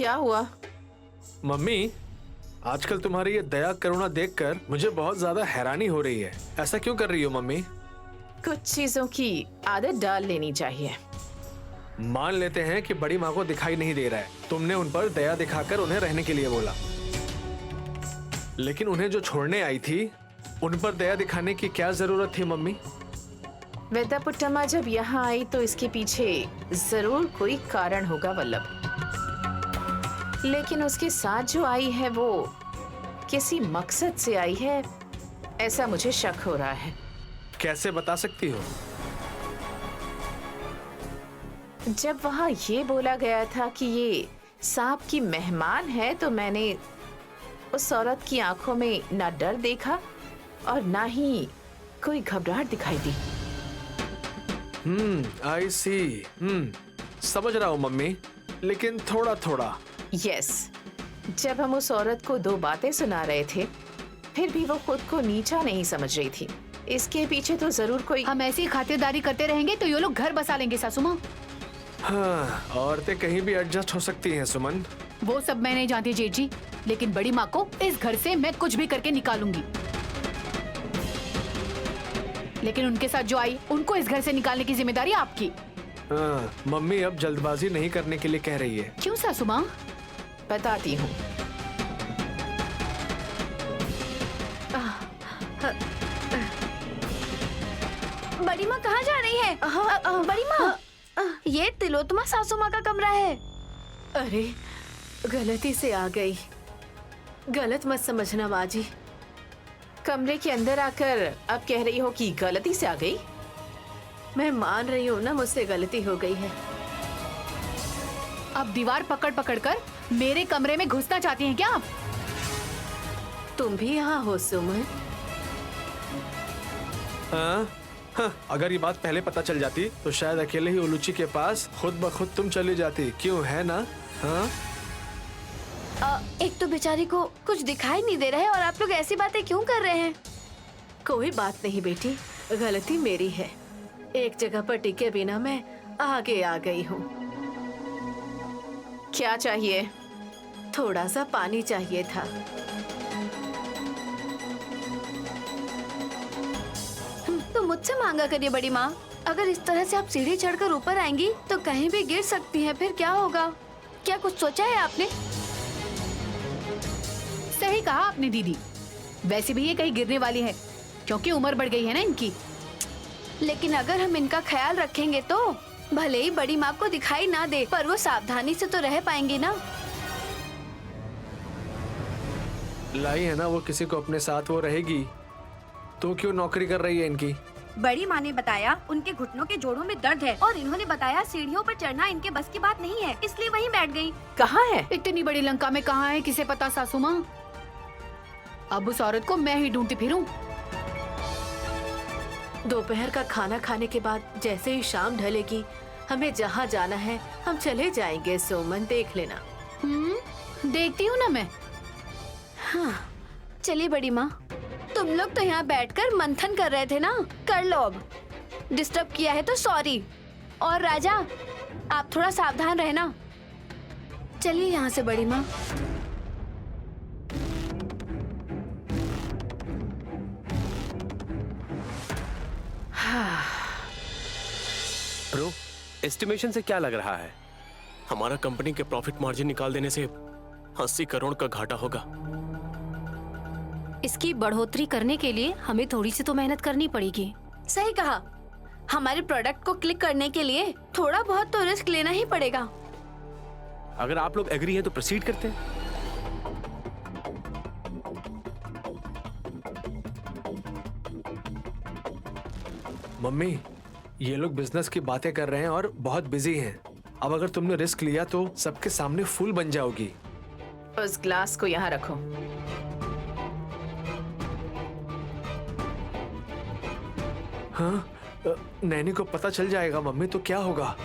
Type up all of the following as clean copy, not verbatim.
क्या हुआ? मम्मी, आजकल तुम्हारी ये दया करुणा देखकर मुझे बहुत ज्यादा हैरानी हो रही है। ऐसा क्यों कर रही हो मम्मी? कुछ चीजों की आदत डाल लेनी चाहिए। मान लेते हैं कि बड़ी माँ को दिखाई नहीं दे रहा है, तुमने उन पर दया दिखाकर उन्हें रहने के लिए बोला, लेकिन उन्हें जो छोड़ने आई थी उन पर दया दिखाने की क्या जरूरत थी मम्मी? वेदा पुट्टम्मा जब यहाँ आई तो इसके पीछे जरूर कोई कारण होगा वल्लभ, लेकिन उसके साथ जो आई है वो किसी मकसद से आई है, ऐसा मुझे शक हो रहा है। कैसे बता सकती हो? जब वहाँ ये बोला गया था कि ये सांप की मेहमान है तो मैंने उस औरत की आंखों में ना डर देखा और ना ही कोई घबराहट दिखाई दी। आई सी। समझ रहा हूँ मम्मी, लेकिन थोड़ा थोड़ा। यस, जब हम उस औरत को दो बातें सुना रहे थे फिर भी वो खुद को नीचा नहीं समझ रही थी। इसके पीछे तो जरूर कोई। हम ऐसी खातिरदारी करते रहेंगे तो ये लोग घर बसा लेंगे सासू माँ। हाँ, औरतें कहीं भी एडजस्ट हो सकती हैं सुमन। वो सब मैं नहीं जानती जेठ जी, लेकिन बड़ी माँ को इस घर से मैं कुछ भी करके निकालूंगी। लेकिन उनके साथ जो आई उनको इस घर से निकालने की जिम्मेदारी आपकी। हाँ, मम्मी अब जल्दबाजी नहीं करने के लिए कह रही है। क्यों सासू माँ? बताती हूँ। बड़ी माँ कहाँ जा रही है? बड़ी माँ, ये तिलोत्तमा सासू माँ का कमरा है। अरे गलती से आ गई, गलत मत समझना माँ जी। कमरे के अंदर आकर अब कह रही हो कि गलती से आ गई? मैं मान रही हूँ ना, मुझसे गलती हो गई है। अब दीवार पकड़ पकड़ कर मेरे कमरे में घुसना चाहती हैं क्या आप? तुम भी यहाँ हो सुमन? हाँ? हाँ, अगर ये बात पहले पता चल जाती तो शायद अकेले ही उलूची के पास खुद ब खुद तुम चली जाती। क्यों, है ना? हाँ? एक तो बेचारी को कुछ दिखाई नहीं दे रहा है और आप लोग ऐसी बातें क्यों कर रहे हैं? कोई बात नहीं बेटी, गलती मेरी है। एक जगह पर टिके बिना मैं आगे आ गई हूँ। क्या चाहिए? थोड़ा सा पानी चाहिए था। तो मुझसे मांगा करिए बड़ी माँ। अगर इस तरह से आप सीढ़ी चढ़कर ऊपर आएंगी तो कहीं भी गिर सकती हैं, फिर क्या होगा? क्या कुछ सोचा है आपने? सही कहा आपने दीदी, वैसे भी ये कहीं गिरने वाली है क्योंकि उम्र बढ़ गई है ना इनकी। लेकिन अगर हम इनका ख्याल रखेंगे तो भले ही बड़ी माँ को दिखाई ना दे पर वो सावधानी से तो रह पाएंगी ना। लाई है ना वो किसी को अपने साथ, वो रहेगी। तो क्यों नौकरी कर रही है इनकी? बड़ी माँ ने बताया उनके घुटनों के जोड़ों में दर्द है और इन्होंने बताया सीढ़ियों पर चढ़ना इनके बस की बात नहीं है, इसलिए वहीं बैठ गई। कहाँ है? इतनी बड़ी लंका में कहाँ है किसे पता सासू माँ। अब उस औरत को मैं ही ढूंढती फिरूं। दोपहर का खाना खाने के बाद जैसे ही शाम ढलेगी हमें जहाँ जाना है हम चले जाएंगे सुमन, देख लेना। देखती हूँ ना मैं। हाँ, चलिए बड़ी माँ, तुम लोग तो यहाँ बैठकर मंथन कर रहे थे ना, कर लो अब। डिस्टर्ब किया है तो सॉरी। और राजा, आप थोड़ा सावधान रहना। चलिए यहाँ से बड़ी माँ। ब्रो, एस्टिमेशन से क्या लग रहा है? हमारा कंपनी के प्रॉफिट मार्जिन निकाल देने से 80 करोड़ का घाटा होगा। इसकी बढ़ोतरी करने के लिए हमें थोड़ी सी तो मेहनत करनी पड़ेगी। सही कहा, हमारे प्रोडक्ट को क्लिक करने के लिए थोड़ा बहुत तो रिस्क लेना ही पड़ेगा। अगर आप लोग एग्री हैं तो प्रोसीड करते हैं। मम्मी, ये लोग बिजनेस की बातें कर रहे हैं और बहुत बिजी हैं। अब अगर तुमने रिस्क लिया तो सबके सामने फूल बन जाओगी। उस ग्लास को यहाँ रखो। हाँ? नैनी को पता चल जाएगा मम्मी तो क्या होगा?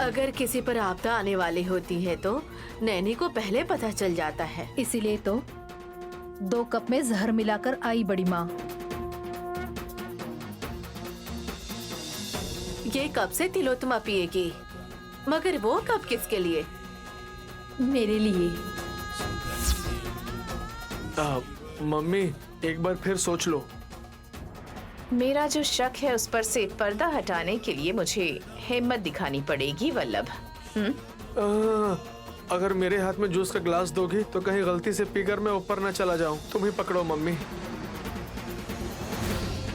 अगर किसी पर आपदा आने वाली होती है तो नैनी को पहले पता चल जाता है। इसीलिए तो 2 कप में जहर मिलाकर आई बड़ी माँ। ये कप से तिलोत्तमा पिएगी, मगर वो कप किसके लिए? मेरे लिए। मम्मी एक बार फिर सोच लो। मेरा जो शक है उस पर से पर्दा हटाने के लिए मुझे हिम्मत दिखानी पड़ेगी वल्लभ। अगर मेरे हाथ में जूस का ग्लास दोगी तो कहीं गलती से पीकर मैं ऊपर न चला जाऊं। तुम ही पकड़ो मम्मी।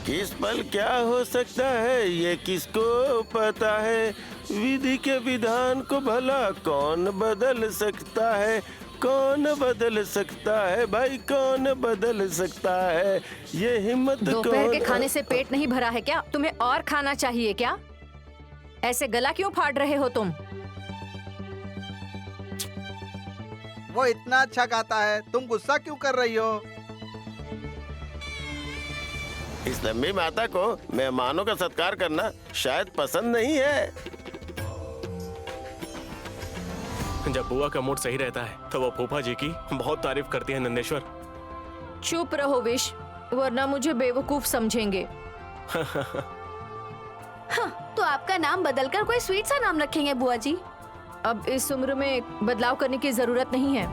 किस पल क्या हो सकता है ये किसको पता है। विधि के विधान को भला कौन बदल सकता है। कौन बदल सकता है भाई, कौन बदल सकता है। ये हिम्मत दोपहर के कौन- खाने से पेट नहीं भरा है क्या? तुम्हें और खाना चाहिए क्या? ऐसे गला क्यों फाड़ रहे हो तुम? वो इतना अच्छा गाता है, तुम गुस्सा क्यों कर रही हो? इस लंबी माता को मेहमानों का सत्कार करना शायद पसंद नहीं है। जब बुआ का मूड सही रहता है तो वो फूफा जी की बहुत तारीफ करती है नंदेश्वर। चुप रहो विश, वरना मुझे बेवकूफ समझेंगे। तो आपका नाम बदलकर कोई स्वीट सा नाम रखेंगे बुआ जी? अब इस उम्र में बदलाव करने की जरूरत नहीं है।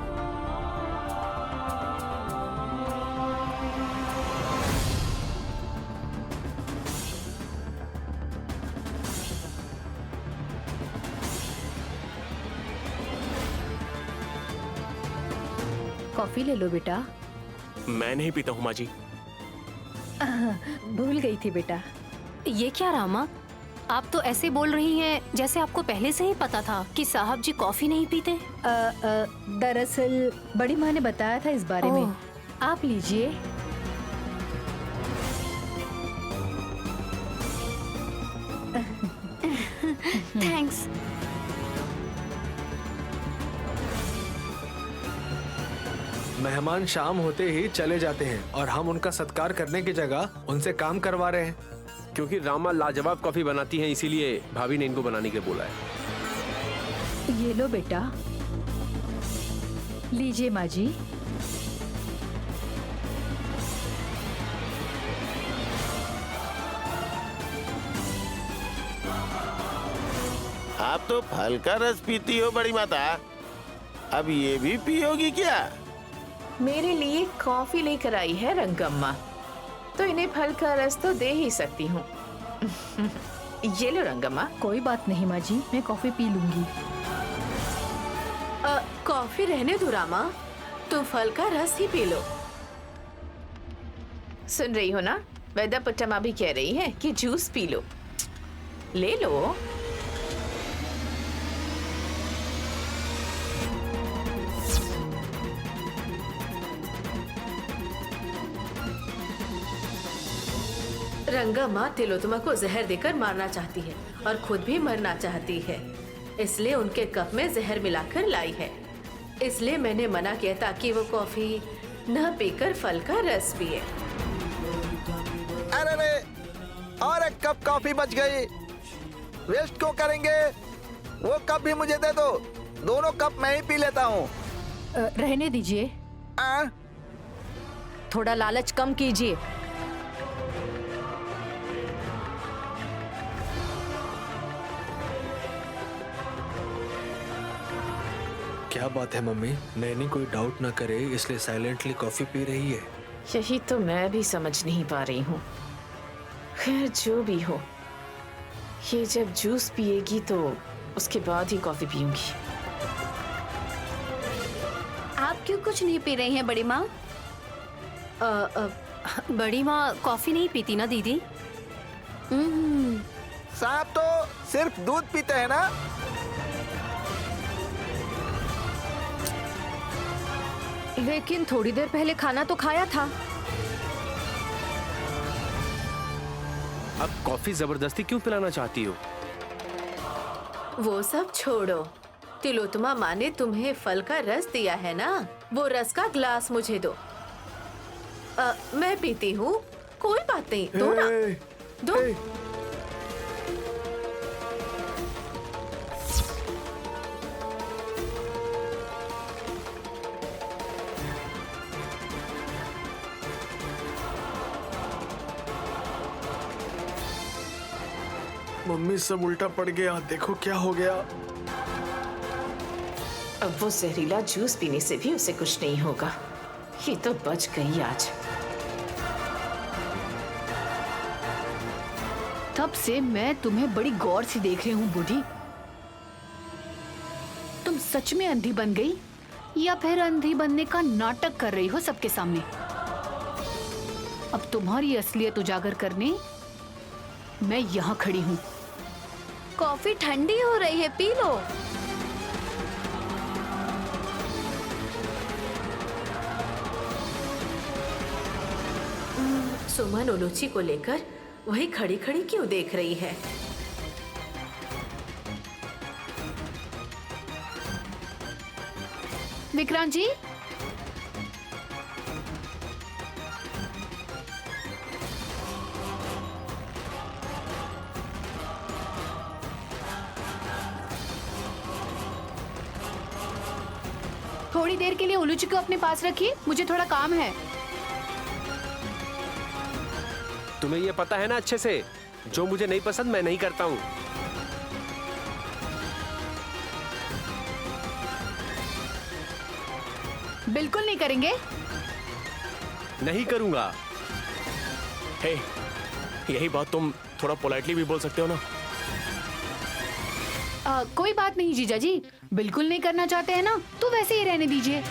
कॉफी ले लो बेटा। मैं नहीं पीता हूँ माँ जी। भूल गई थी बेटा। ये क्या रामा, आप तो ऐसे बोल रही हैं जैसे आपको पहले से ही पता था कि साहब जी कॉफी नहीं पीते। दरअसल बड़ी माँ ने बताया था इस बारे में। ओह। आप लीजिए। थैंक्स। मेहमान शाम होते ही चले जाते हैं और हम उनका सत्कार करने की जगह उनसे काम करवा रहे हैं। क्योंकि रामा लाजवाब कॉफी बनाती हैं, इसीलिए भाभी ने इनको बनाने के लिए बोला है। ये लो बेटा, लीजिए माँ जी। आप तो फल का रस पीती हो बड़ी माता, अब ये भी पियोगी क्या? मेरे लिए कॉफी लेकर आई है रंगम्मा, तो इन्हें फल का रस तो दे ही सकती हूँ। ये लो रंगम्मा। कोई बात नहीं माँ जी, मैं कॉफी पी लूंगी। कॉफी रहने दो रामा, तुम फल का रस ही पी लो। सुन रही हो ना, वैदा पुट्टमा भी कह रही है कि जूस पी लो। ले लो। रंगा माँ तिलोत्तमा को जहर देकर मारना चाहती है और खुद भी मरना चाहती है, इसलिए उनके कप में जहर मिलाकर लाई है। इसलिए मैंने मना किया ताकि वो कॉफी न पीकर फल का रस पिए। अरे रे, और एक कप कॉफी बच गई। वेस्ट क्यों करेंगे? वो कप भी मुझे दे दो, दोनों कप मैं ही पी लेता हूँ। रहने दीजिए। थोड़ा लालच कम कीजिए। क्या बात है मम्मी, नैनी कोई डाउट ना करे इसलिए साइलेंटली कॉफी पी रही है। यही तो मैं भी समझ नहीं पा रही हूँ। खैर जो भी हो, ये जब जूस पिएगी तो उसके बाद ही कॉफी पीऊंगी। आप क्यों कुछ नहीं पी रही हैं बड़ी माँ? बड़ी माँ कॉफी नहीं पीती ना दीदी। साहब तो सिर्फ दूध पीते हैं ना। लेकिन थोड़ी देर पहले खाना तो खाया था। अब कॉफी जबरदस्ती क्यों पिलाना चाहती हो? वो सब छोड़ो, तिलोत्तमा माँ ने तुम्हें फल का रस दिया है ना, वो रस का ग्लास मुझे दो। मैं पीती हूँ, कोई बात नहीं, दो ना, दो। मम्मी सब उल्टा पड़ गया, देखो क्या हो गया। अब वो जहरीला जूस पीने से भी उसे कुछ नहीं होगा। ये तो बच गई आज। तब से मैं तुम्हें बड़ी गौर से देख रही हूँ बूढ़ी। तुम सच में अंधी बन गई या फिर अंधी बनने का नाटक कर रही हो सबके सामने? अब तुम्हारी असलियत उजागर करने मैं यहाँ खड़ी हूँ। कॉफी ठंडी हो रही है, पी लो। सुमन उलूची को लेकर वही खड़ी खड़ी क्यों देख रही है? विक्रांत जी, थोड़ी देर के लिए उलूची को अपने पास रखिए, मुझे थोड़ा काम है। तुम्हें ये पता है ना अच्छे से, जो मुझे नहीं पसंद मैं नहीं करता हूँ। बिल्कुल नहीं करेंगे। नहीं करूंगा। हे, यही बात तुम थोड़ा पोलाइटली भी बोल सकते हो ना। कोई बात नहीं जीजा जी, बिल्कुल नहीं करना चाहते हैं ना तो वैसे ही रहने दीजिए।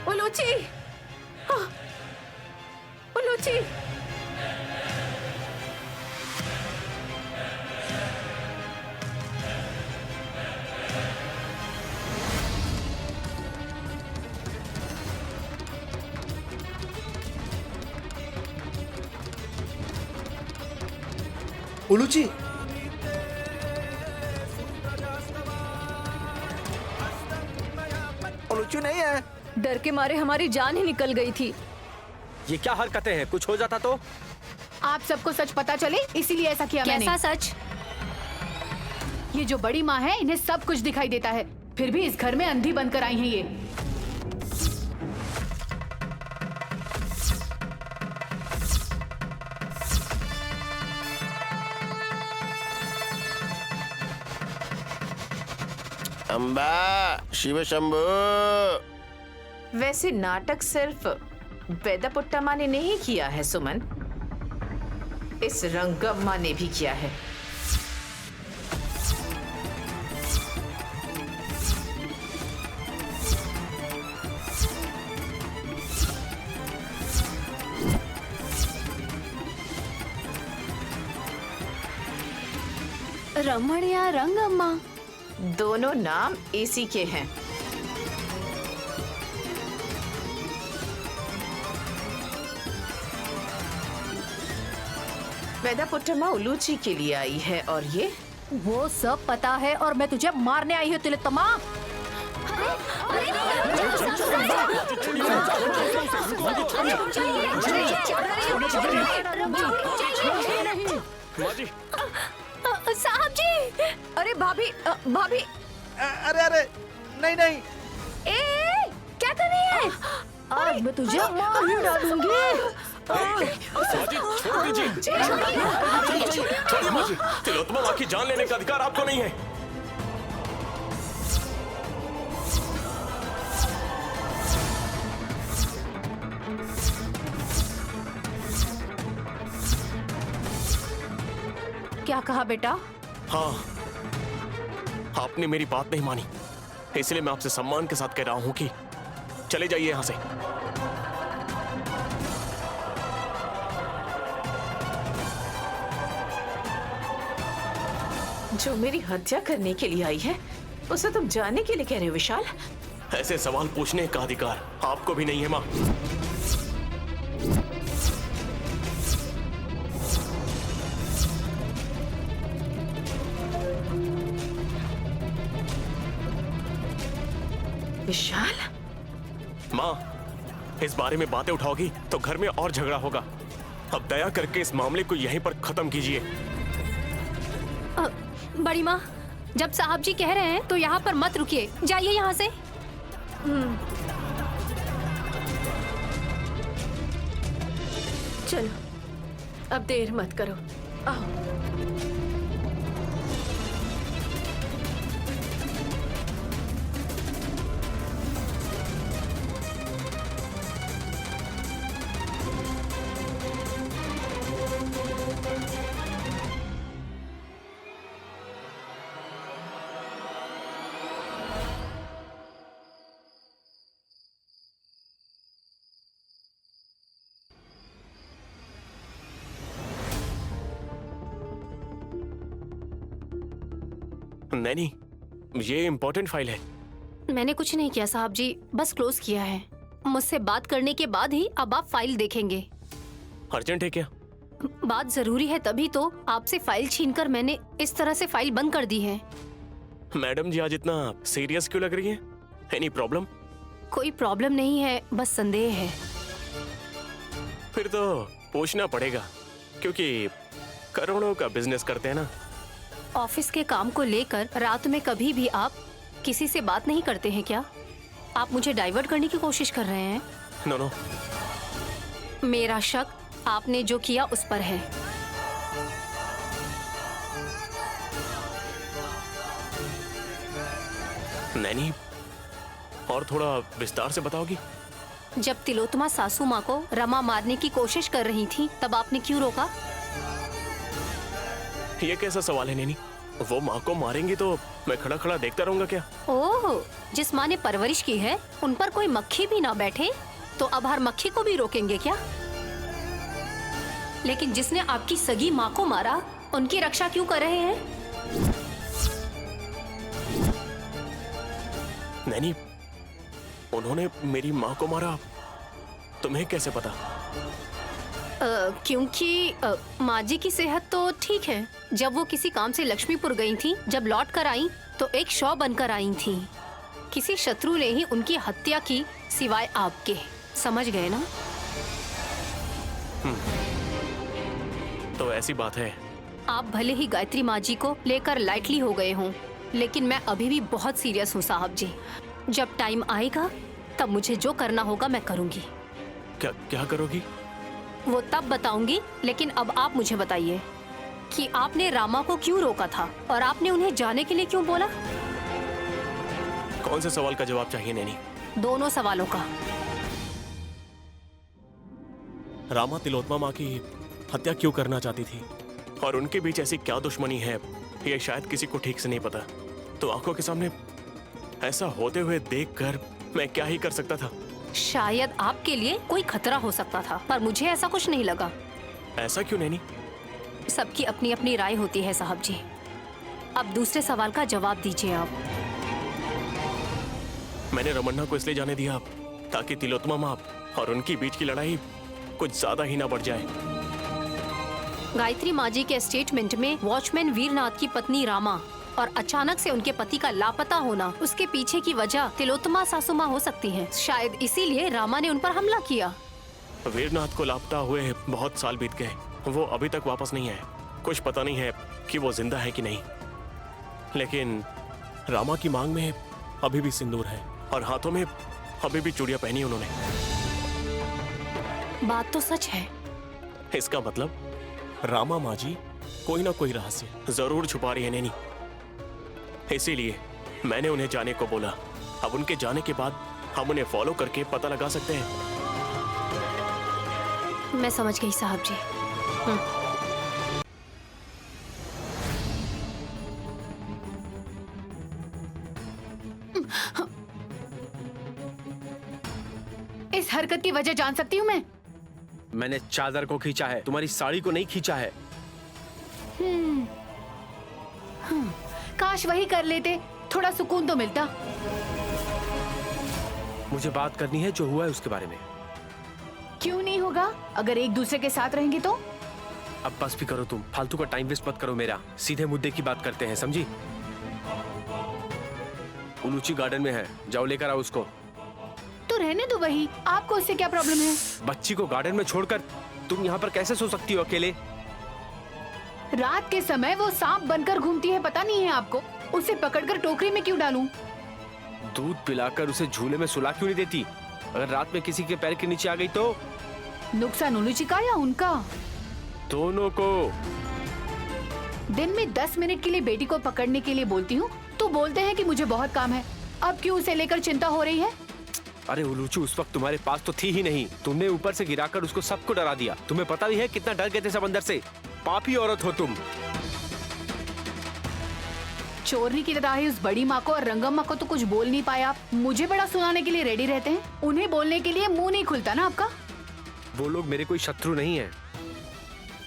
उलूची, हाँ, उलूची। उलूची, उलूची नहीं है। डर के मारे हमारी जान ही निकल गई थी। ये क्या हरकतें हैं? कुछ हो जाता तो? आप सबको सच पता चले इसीलिए ऐसा किया मैंने। कैसा सच? ये जो बड़ी माँ है इन्हें सब कुछ दिखाई देता है, फिर भी इस घर में अंधी बनकर आई हैं ये। अम्बा, शिव शंभू। वैसे नाटक सिर्फ वेदापुट्टम्मा ने नहीं किया है सुमन, इस रंगम्मा ने भी किया है। रमण या रंगम्मा, दोनों नाम इसी के हैं। वेदापुट्टम्मा उलूची के लिए आई है और ये वो सब पता है और मैं तुझे मारने आई हूँ तिलोत्तमा। साहब जी। अरे भाभी, भाभी। अरे अरे, नहीं नहीं। ए, क्या कर रही है? आज मैं तुझे मार ही डालूंगी। छोड़ दीजिए। तिलोत्तमा माँ की जान लेने का अधिकार आपको नहीं है। क्या कहा बेटा? हाँ, आपने मेरी बात नहीं मानी, इसलिए मैं आपसे सम्मान के साथ कह रहा हूं कि चले जाइए यहां से। जो मेरी हत्या करने के लिए आई है उसे तुम जाने के लिए कह रहे हो विशाल? ऐसे सवाल पूछने का अधिकार आपको भी नहीं है माँ। विशाल, माँ, इस बारे में बातें उठाओगी तो घर में और झगड़ा होगा। अब दया करके इस मामले को यहीं पर खत्म कीजिए। बड़ी माँ, जब साहब जी कह रहे हैं तो यहाँ पर मत रुकिए, जाइए यहाँ से। चलो, अब देर मत करो, आओ। नहीं, ये इम्पोर्टेंट फाइल है। मैंने कुछ नहीं किया साहब जी, बस क्लोज किया है। मुझसे बात करने के बाद ही अब आप फाइल देखेंगे। अर्जेंट है क्या? बात जरूरी है तभी तो आपसे फाइल छीनकर मैंने इस तरह से फाइल बंद कर दी है। मैडम जी आज इतना सीरियस क्यों लग रही है? Any problem? कोई प्रॉब्लम नहीं है, बस संदेह है। फिर तो पूछना पड़ेगा, क्योंकि करोड़ों का बिजनेस करते हैं ना। ऑफिस के काम को लेकर रात में कभी भी आप किसी से बात नहीं करते हैं क्या? आप मुझे डाइवर्ट करने की कोशिश कर रहे हैं? No no. मेरा शक आपने जो किया उस पर है। नैनी, और थोड़ा विस्तार से बताओगी? जब तिलोत्तमा सासू माँ को रमा मारने की कोशिश कर रही थी तब आपने क्यों रोका? ये कैसा सवाल है नैनी? वो माँ को मारेंगी तो मैं खड़ा खड़ा देखता रहूंगा क्या? ओह, जिस माँ ने परवरिश की है उन पर कोई मक्खी भी ना बैठे तो अब हर मक्खी को भी रोकेंगे क्या? लेकिन जिसने आपकी सगी माँ को मारा उनकी रक्षा क्यों कर रहे हैं? नैनी, उन्होंने मेरी माँ को मारा, तुम्हें कैसे पता? क्योंकि माँ जी की सेहत तो ठीक है। जब वो किसी काम से लक्ष्मीपुर गई थी, जब लौट कर आई तो एक शव बनकर आई थी। किसी शत्रु ने ही उनकी हत्या की सिवाय आपके। समझ गए ना? तो ऐसी बात है। आप भले ही गायत्री माँ जी को लेकर लाइटली हो गए हों, लेकिन मैं अभी भी बहुत सीरियस हूँ साहब जी। जब टाइम आएगा तब मुझे जो करना होगा मैं करूँगी। क्या क्या करोगी? वो तब बताऊंगी, लेकिन अब आप मुझे बताइए कि आपने रामा को क्यों रोका था और आपने उन्हें जाने के लिए क्यों बोला? कौन से सवाल का जवाब चाहिए नैनी? दोनों सवालों का। रामा तिलोत्तमा माँ की हत्या क्यों करना चाहती थी और उनके बीच ऐसी क्या दुश्मनी है, ये शायद किसी को ठीक से नहीं पता। तो आंखों के सामने ऐसा होते हुए देखकर मैं क्या ही कर सकता था? शायद आपके लिए कोई खतरा हो सकता था, पर मुझे ऐसा कुछ नहीं लगा। ऐसा क्यों नैनी? सबकी अपनी अपनी राय होती है साहब जी। अब दूसरे सवाल का जवाब दीजिए आप। मैंने रमन्ना को इसलिए जाने दिया ताकि तिलोत्तमा माँ और उनकी बीच की लड़ाई कुछ ज्यादा ही ना बढ़ जाए। गायत्री माँ जी के स्टेटमेंट में वॉचमैन वीरनाथ की पत्नी रामा और अचानक से उनके पति का लापता होना, उसके पीछे की वजह तिलोत्तमा सासू माँ हो सकती है। शायद इसीलिए रामा ने उन पर हमला किया। वीरनाथ को लापता हुए बहुत साल बीत गए, वो अभी तक वापस नहीं आए। कुछ पता नहीं है कि वो जिंदा है कि नहीं, लेकिन रामा की मांग में अभी भी सिंदूर है और हाथों में अभी भी चूड़ियां पहनी उन्होंने। बात तो सच है। इसका मतलब रामा माँ जी कोई ना कोई रहस्य जरूर छुपा रही है नैनी। इसीलिए मैंने उन्हें जाने को बोला। अब उनके जाने के बाद हम उन्हें फॉलो करके पता लगा सकते हैं। मैं समझ गई साहब जी। इस हरकत की वजह जान सकती हूँ मैं? मैंने चादर को खींचा है, तुम्हारी साड़ी को नहीं खींचा है। काश वही कर लेते, थोड़ा सुकून तो मिलता। मुझे बात करनी है जो हुआ है उसके बारे में। क्यों नहीं होगा, अगर एक दूसरे के साथ रहेंगे तो? अब बस भी करो, तुम फालतू का टाइम वेस्ट मत करो मेरा। सीधे मुद्दे की बात करते हैं, समझी? उलूची गार्डन में है, जाओ लेकर आओ उसको। तो रहने दो वही, आपको उससे क्या प्रॉब्लम है? बच्ची को गार्डन में छोड़कर तुम यहाँ पर कैसे सो सकती हो अकेले? रात के समय वो सांप बनकर घूमती है, पता नहीं है आपको? उसे पकड़कर टोकरी में क्यों डालूं? दूध पिलाकर उसे झूले में सुला क्यों नहीं देती? अगर रात में किसी के पैर के नीचे आ गई तो? नुकसान उलूची का या उनका? दोनों को। दिन में 10 मिनट के लिए बेटी को पकड़ने के लिए बोलती हूँ तो बोलते हैं कि मुझे बहुत काम है। अब क्यों उसे लेकर चिंता हो रही है? अरे उलूचू, उस वक्त तुम्हारे पास तो थी ही नहीं। तुमने ऊपर से गिराकर उसको सबको डरा दिया। तुम्हें पता भी है कितना डर गए थे सब अंदर से। पापी औरत हो तुम। चोरनी की तरह ही उस बड़ी माँ को और रंगम माँ को तो कुछ बोल नहीं पाया आप। मुझे बड़ा सुनाने के लिए रेडी रहते हैं। उन्हें बोलने के लिए मुंह नहीं खुलता ना आपका। वो लोग मेरे कोई शत्रु नहीं है।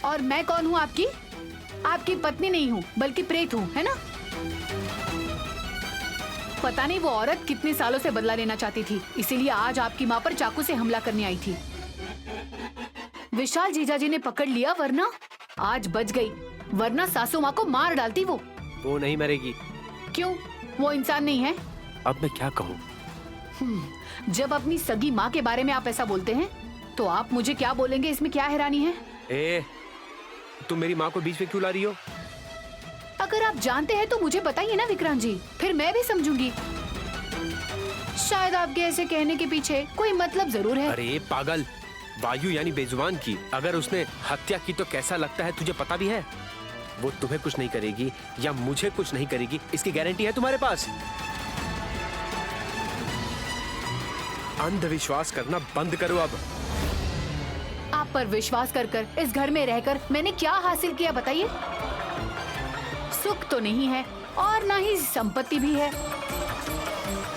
और मैं कौन हूँ आपकी? आपकी पत्नी नहीं हूँ बल्कि प्रेत हूँ, है ना? पता नहीं वो औरत कितने सालों से बदला लेना चाहती थी, इसीलिए आज आपकी माँ पर चाकू से हमला करने आई थी। विशाल जीजा जी ने पकड़ लिया, वरना आज बच गई, वरना सासू माँ को मार डालती वो। वो नहीं मरेगी। क्यों? वो इंसान नहीं है? अब मैं क्या कहूँ? जब अपनी सगी माँ के बारे में आप ऐसा बोलते हैं तो आप मुझे क्या बोलेंगे? इसमें क्या हैरानी है? तुम मेरी माँ को बीच में क्यों ला रही हो? अगर आप जानते हैं तो मुझे बताइए ना विक्रांत जी, फिर मैं भी समझूंगी। शायद आपके ऐसे कहने के पीछे कोई मतलब जरूर है। अरे पागल, वायु यानी बेजुबान की अगर उसने हत्या की तो कैसा लगता है तुझे पता भी है? वो तुम्हें कुछ नहीं करेगी या मुझे कुछ नहीं करेगी, इसकी गारंटी है तुम्हारे पास? अंधविश्वास करना बंद करो अब। आप पर विश्वास कर कर इस घर में रहकर मैंने क्या हासिल किया बताइए? सुख तो नहीं है और ना ही संपत्ति भी है,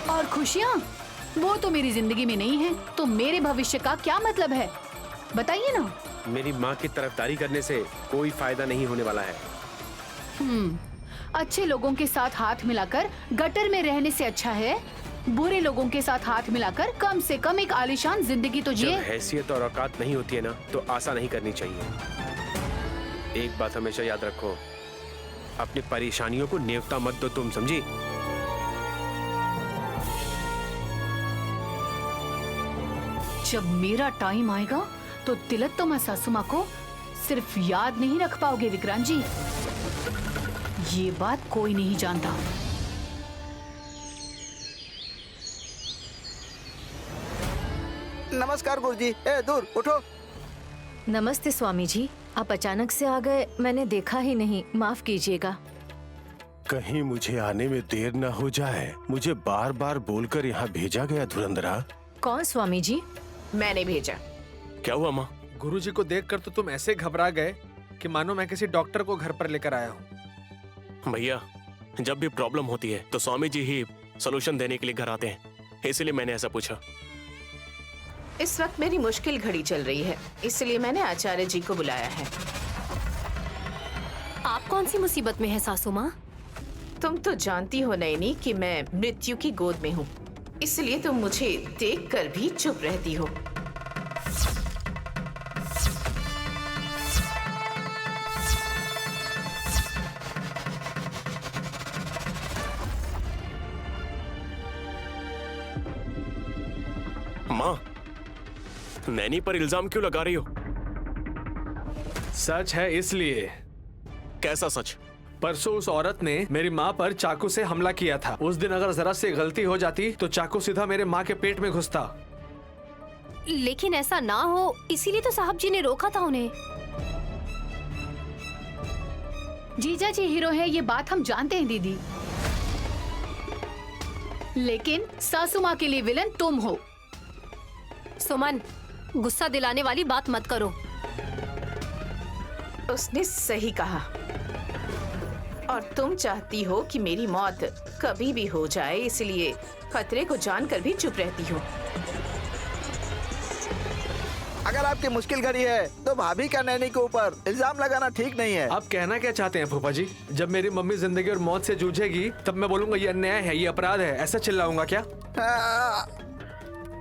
और खुशियाँ वो तो मेरी जिंदगी में नहीं है, तो मेरे भविष्य का क्या मतलब है बताइए ना? मेरी माँ की तरफदारी करने से कोई फायदा नहीं होने वाला है। अच्छे लोगों के साथ हाथ मिलाकर गटर में रहने से अच्छा है बुरे लोगों के साथ हाथ मिलाकर कम से कम एक आलीशान जिंदगी तो जिए। जब हैसियत और औकात नहीं होती है ना तो आशा नहीं करनी चाहिए। एक बात हमेशा याद रखो, अपनी परेशानियों को नेवता मत दो तुम, समझी? जब मेरा टाइम आएगा तो तिलोत्तमा सासू माँ को सिर्फ याद नहीं रख पाओगे विक्रांत जी, ये बात कोई नहीं जानता। नमस्कार गुरुजी। ए दूर उठो। नमस्ते स्वामी जी, आप अचानक से आ गए, मैंने देखा ही नहीं, माफ कीजिएगा। कहीं मुझे आने में देर न हो जाए। मुझे बार बार बोलकर यहाँ भेजा गया धुरंधरा। कौन स्वामी जी? मैंने भेजा। क्या हुआ माँ? गुरुजी को देखकर तो तुम ऐसे घबरा गए कि मानो मैं किसी डॉक्टर को घर पर लेकर आया हूँ। भैया, जब भी प्रॉब्लम होती है तो स्वामी जी ही सॉल्यूशन देने के लिए घर आते हैं, इसलिए मैंने ऐसा पूछा। इस वक्त मेरी मुश्किल घड़ी चल रही है, इसलिए मैंने आचार्य जी को बुलाया है। आप कौन सी मुसीबत में है सासू माँ? तुम तो जानती हो नैनी कि मैं मृत्यु की गोद में हूँ, इसलिए तुम मुझे देखकर भी चुप रहती हो। माँ, नैनी पर इल्जाम क्यों लगा रही हो? सच है इसलिए। कैसा सच? परसों उस औरत ने मेरी माँ पर चाकू से हमला किया था। उस दिन अगर जरा सी गलती हो जाती तो चाकू सीधा मेरे माँ के पेट में घुसता। लेकिन ऐसा ना हो इसीलिए तो साहब जी ने रोका था उन्हें। जीजा जी हीरो है, ये बात हम जानते हैं दीदी, लेकिन सासू माँ के लिए विलन तुम हो। सुमन, गुस्सा दिलाने वाली बात मत करो। उसने सही कहा, और तुम चाहती हो कि मेरी मौत कभी भी हो जाए, इसलिए खतरे को जानकर भी चुप रहती हो। अगर आपकी मुश्किल घड़ी है तो भाभी का नैनी के ऊपर इल्जाम लगाना ठीक नहीं है। आप कहना क्या चाहते हैं फूफा जी? जब मेरी मम्मी जिंदगी और मौत से जूझेगी तब मैं बोलूंगा ये अन्याय है, ये अपराध है, ऐसा चिल्लाऊंगा क्या?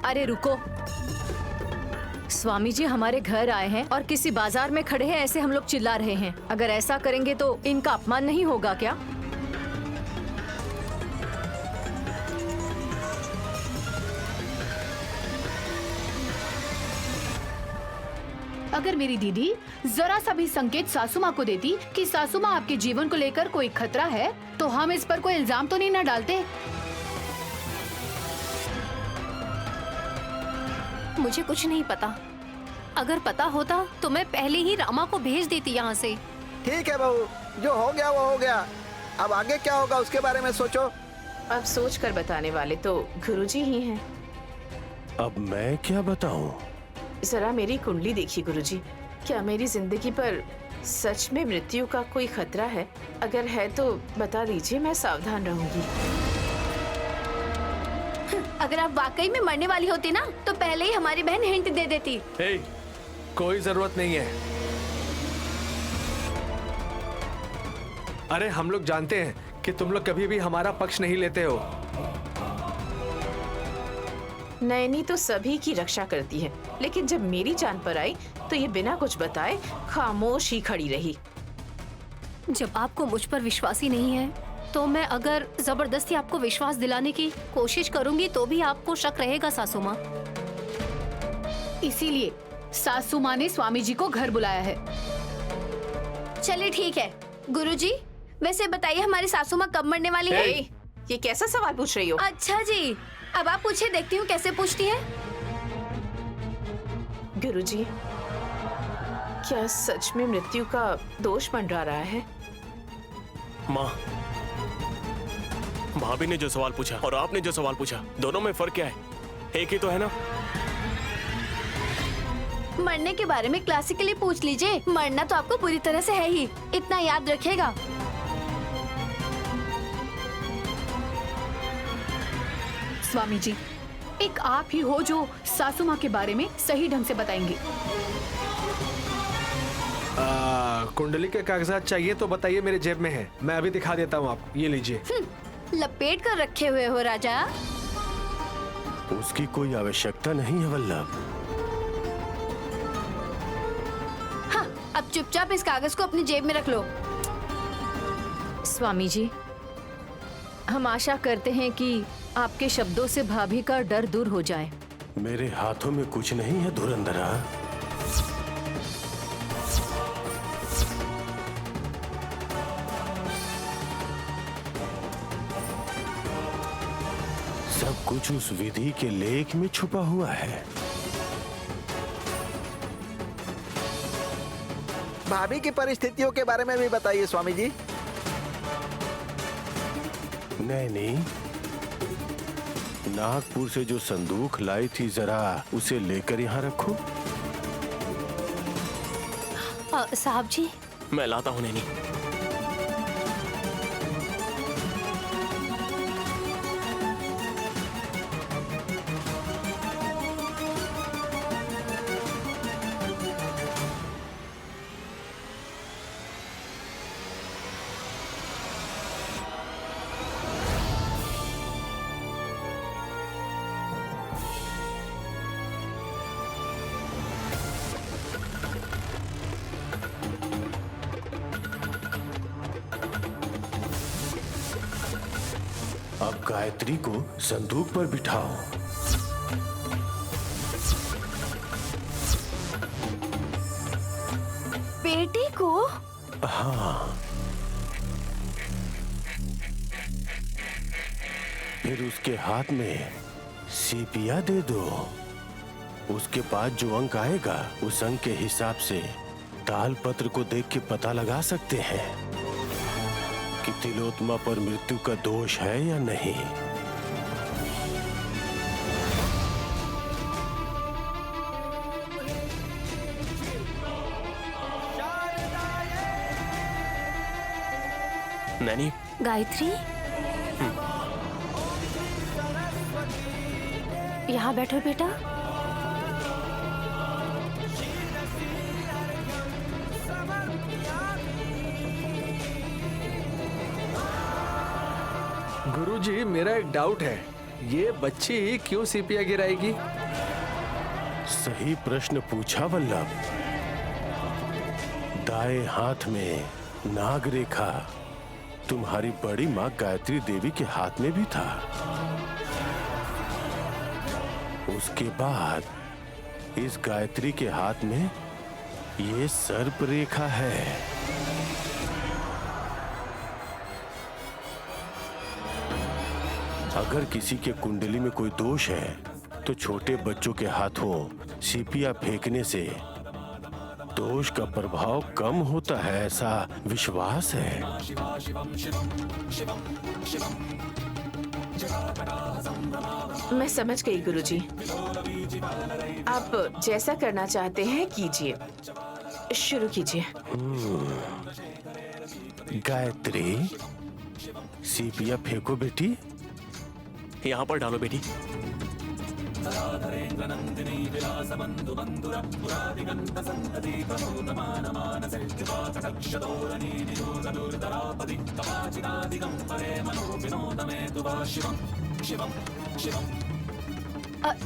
अरे रुको, स्वामी जी हमारे घर आए हैं और किसी बाजार में खड़े हैं, ऐसे हम लोग चिल्ला रहे हैं। अगर ऐसा करेंगे तो इनका अपमान नहीं होगा क्या? अगर मेरी दीदी जरा सा भी संकेत सासू माँ को देती कि सासू माँ आपके जीवन को लेकर कोई खतरा है, तो हम इस पर कोई इल्जाम तो नहीं ना डालते। मुझे कुछ नहीं पता। अगर पता होता तो मैं पहले ही रामा को भेज देती यहाँ से। ठीक है बहू, जो हो गया वो हो गया। अब आगे क्या होगा उसके बारे में सोचो। अब सोच कर बताने वाले तो गुरुजी ही हैं। अब मैं क्या बताऊं? जरा मेरी कुंडली देखिए गुरुजी, क्या मेरी जिंदगी पर सच में मृत्यु का कोई खतरा है? अगर है तो बता दीजिए, मैं सावधान रहूंगी। अगर आप वाकई में मरने वाली होती ना तो पहले ही हमारी बहन हिंट दे देती। हे, कोई जरूरत नहीं है। अरे हम लोग जानते हैं कि तुम लोग कभी भी हमारा पक्ष नहीं लेते हो। नैनी तो सभी की रक्षा करती है, लेकिन जब मेरी जान पर आई तो ये बिना कुछ बताए खामोश ही खड़ी रही। जब आपको मुझ पर विश्वास ही नहीं है तो मैं अगर जबरदस्ती आपको विश्वास दिलाने की कोशिश करूंगी तो भी आपको शक रहेगा सासू माँ। इसीलिए सासू माँ ने स्वामी जी को घर बुलाया है। चलिए ठीक है गुरुजी, वैसे बताइए हमारी सासू माँ कब मरने वाली है? ये कैसा सवाल पूछ रही हो? अच्छा जी, अब आप पूछिए, देखती हूँ कैसे पूछती है। गुरुजी, क्या सच में मृत्यु का दोष मंडरा रहा है? माँ, भाभी ने जो सवाल पूछा और आपने जो सवाल पूछा, दोनों में फर्क क्या है? एक ही तो है ना। मरने के बारे में क्लासिकली पूछ लीजिए, मरना तो आपको पूरी तरह से है ही, इतना याद रखिएगा। स्वामी जी, एक आप ही हो जो सासू माँ के बारे में सही ढंग से बताएंगे। कुंडली के कागजात चाहिए तो बताइए, मेरे जेब में है, मैं अभी दिखा देता हूँ आपको। ये लीजिए। लपेट कर रखे हुए हो राजा। उसकी कोई आवश्यकता नहीं है वल्लभ। हाँ, अब चुपचाप इस कागज को अपनी जेब में रख लो। स्वामी जी, हम आशा करते हैं कि आपके शब्दों से भाभी का डर दूर हो जाए। मेरे हाथों में कुछ नहीं है धुरंधरा। सब कुछ उस विधि के लेख में छुपा हुआ है। भाभी की परिस्थितियों के बारे में भी बताइए स्वामी जी। नैनी, नागपुर से जो संदूक लाई थी, जरा उसे लेकर यहाँ रखो। साहब जी, मैं लाता हूँ नैनी। अब गायत्री को संदूक पर बिठाओ। बेटी को? हाँ। फिर उसके हाथ में सीपिया दे दो। उसके पास जो अंक आएगा, उस अंक के हिसाब से ताल पत्र को देख के पता लगा सकते हैं कि तिलोत्मा पर मृत्यु का दोष है या नहीं। नैनी, गायत्री, यहाँ बैठो बेटा। गुरुजी, मेरा एक डाउट है, ये बच्ची क्यों सीपिया गिराएगी? सही प्रश्न पूछा वल्लभ। दाएं हाथ में नाग रेखा तुम्हारी बड़ी माँ गायत्री देवी के हाथ में भी था। उसके बाद इस गायत्री के हाथ में ये सर्प रेखा है। अगर किसी के कुंडली में कोई दोष है तो छोटे बच्चों के हाथों सीपियां फेंकने से दोष का प्रभाव कम होता है, ऐसा विश्वास है। मैं समझ गई गुरुजी। आप जैसा करना चाहते हैं कीजिए, शुरू कीजिए। गायत्री, सीपिया फेंको बेटी। यहाँ पर डालो बेटी।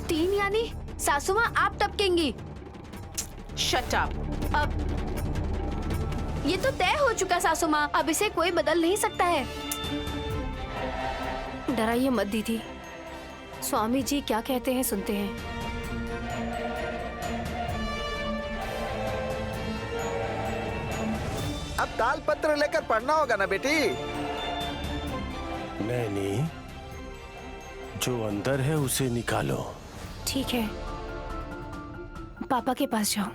तीन यानी सासू माँ आप टपकेंगी। Shut up. अब ये तो तय हो चुका सासू माँ, अब इसे कोई बदल नहीं सकता है। डराइए मत दीदी, स्वामी जी क्या कहते हैं सुनते हैं। अब तालपत्र लेकर पढ़ना होगा ना बेटी। नैनी, जो अंदर है उसे निकालो। ठीक है, पापा के पास जाओ।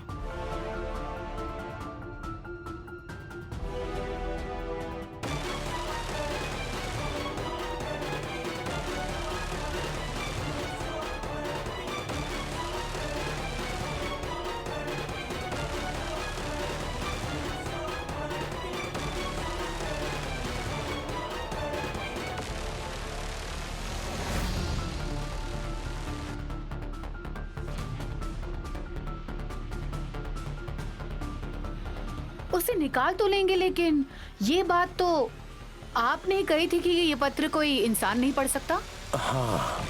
उसे निकाल तो लेंगे, लेकिन ये बात तो आपने कही थी कि ये पत्र कोई इंसान नहीं पढ़ सकता। हाँ,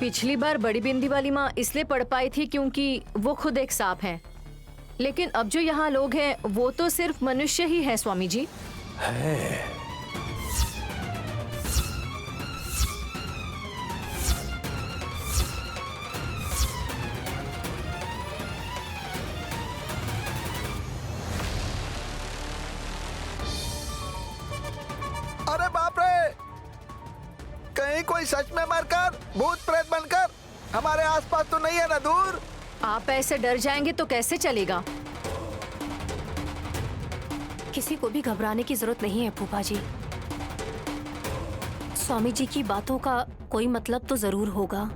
पिछली बार बड़ी बिंदी वाली माँ इसलिए पढ़ पाई थी क्योंकि वो खुद एक सांप है, लेकिन अब जो यहाँ लोग हैं वो तो सिर्फ मनुष्य ही है स्वामी जी। है। अरे बाप रे, कहीं कोई सच में मरकर भूत प्रेत बनकर हमारे आसपास तो नहीं है ना दूर। आप ऐसे डर जाएंगे तो कैसे चलेगा। किसी को भी घबराने की जरूरत नहीं है फूफा जी। स्वामी जी की बातों का कोई मतलब तो जरूर होगा।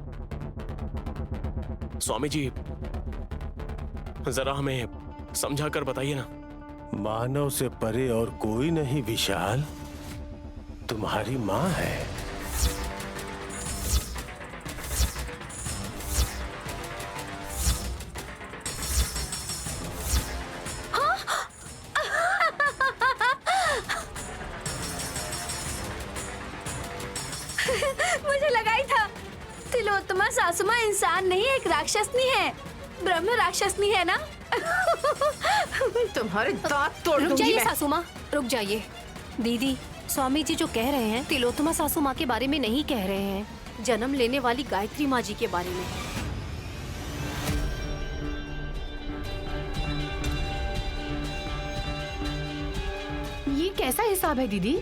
स्वामी जी, जरा हमें समझा कर बताइए ना। मानव से परे और कोई नहीं विशाल, तुम्हारी माँ है। मुझे लगा ही था, तिलोत्तमा सासू माँ इंसान नहीं, एक राक्षसनी है, ब्रह्म राक्षसनी है ना। तुम्हारे दांत तोड़ रुक दूंगी जाइए मैं। सासू माँ, रुक जाइए। दीदी, स्वामी जी जो कह रहे हैं तिलोत्तमा सासू माँ के बारे में नहीं कह रहे हैं, जन्म लेने वाली गायत्री माँ जी के बारे में। ये कैसा हिसाब है दीदी?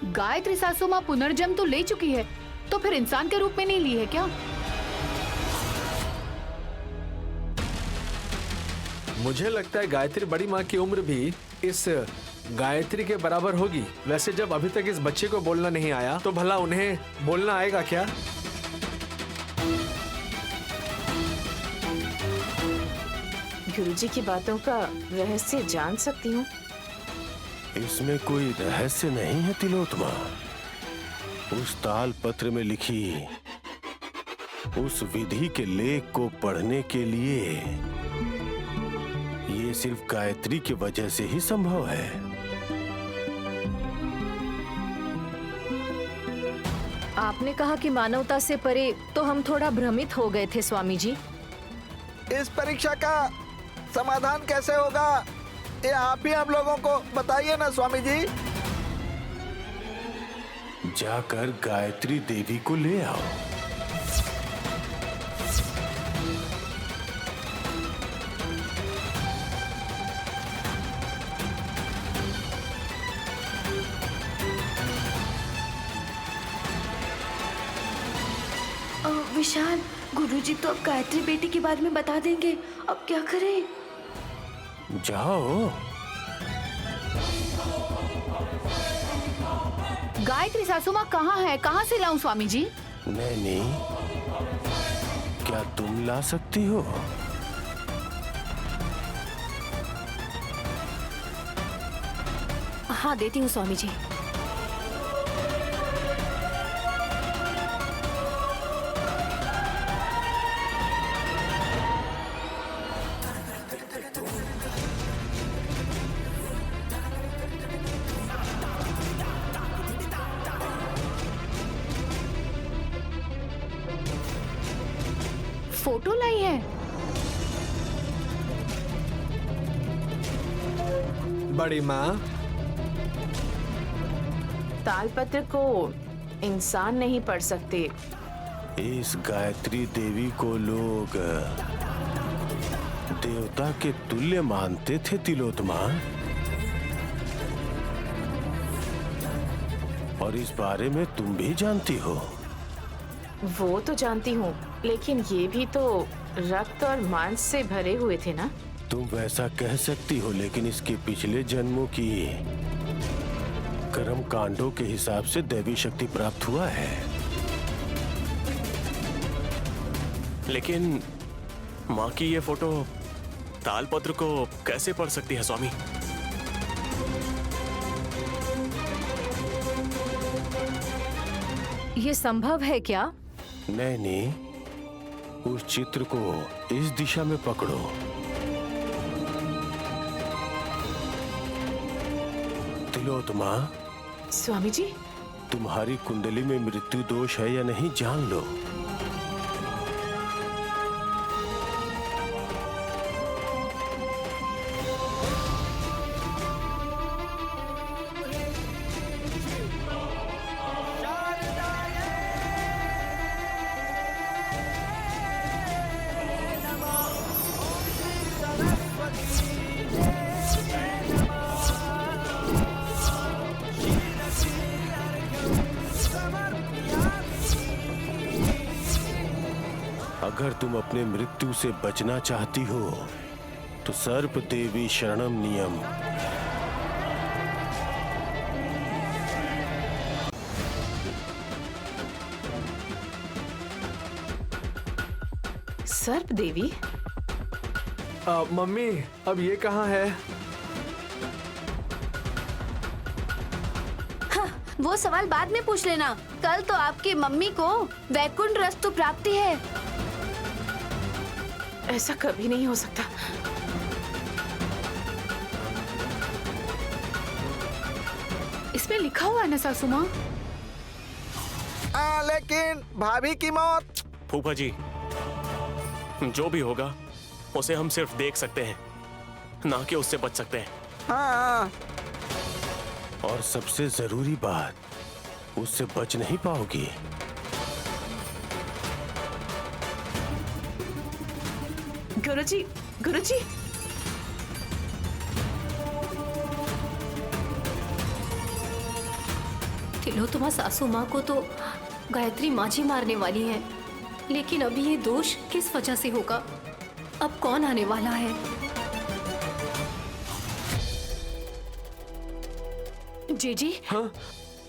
गायत्री सासू माँ पुनर्जन्म तो ले चुकी है, तो फिर इंसान के रूप में नहीं ली है क्या? मुझे लगता है गायत्री बड़ी माँ की उम्र भी इस गायत्री के बराबर होगी। वैसे जब अभी तक इस बच्चे को बोलना नहीं आया तो भला उन्हें बोलना आएगा क्या? गुरुजी की बातों का रहस्य जान सकती हूँ। इसमें कोई रहस्य नहीं है तिलोत्तमा। उस ताल पत्र में लिखी उस विधि के लेख को पढ़ने के लिए ये सिर्फ गायत्री की वजह से ही संभव है। आपने कहा कि मानवता से परे, तो हम थोड़ा भ्रमित हो गए थे स्वामी जी। इस परीक्षा का समाधान कैसे होगा, ये आप ही हम लोगों को बताइए ना स्वामी जी। जाकर गायत्री देवी को ले आओ। विशाल, गुरुजी तो अब गायत्री बेटी के बारे में बता देंगे। अब क्या करें? जाओ। गायत्री सासू माँ कहाँ है? कहाँ से लाऊं स्वामी जी? नैनी, क्या तुम ला सकती हो? हाँ, देती हूँ स्वामी जी। फोटो लाई है? बड़ी माँ, तालपत्र को इंसान नहीं पढ़ सकते। इस गायत्री देवी को लोग देवता के तुल्य मानते थे तिलोत्मा, और इस बारे में तुम भी जानती हो। वो तो जानती हूँ, लेकिन ये भी तो रक्त और मांस से भरे हुए थे ना। तुम वैसा कह सकती हो, लेकिन इसके पिछले जन्मों की कर्म कांडों के हिसाब से दैवी शक्ति प्राप्त हुआ है। लेकिन माँ की ये फोटो तालपत्र को कैसे पढ़ सकती है स्वामी? ये संभव है क्या? नैनी, उस चित्र को इस दिशा में पकड़ो। तिलोत्मा, स्वामी जी, तुम्हारी कुंडली में मृत्यु दोष है या नहीं जान लो। अगर तुम अपने मृत्यु से बचना चाहती हो तो सर्प देवी शरणम नियम। सर्प देवी? मम्मी, अब ये कहाँ है? हाँ, वो सवाल बाद में पूछ लेना। कल तो आपकी मम्मी को वैकुंठ रस्तु प्राप्ति है। ऐसा कभी नहीं हो सकता। इसमें लिखा हुआ है ना सासू माँ? लेकिन भाभी की मौत। फूफा जी, जो भी होगा उसे हम सिर्फ देख सकते हैं, ना कि उससे बच सकते हैं। हाँ। और सबसे जरूरी बात, उससे बच नहीं पाओगी। गुरुजी, गुरुजी, तिलोत्मा सासू माँ को तो गायत्री माँ जी मारने वाली है, लेकिन अभी ये दोष किस वजह से होगा? अब कौन आने वाला है? जेठ जी? हाँ,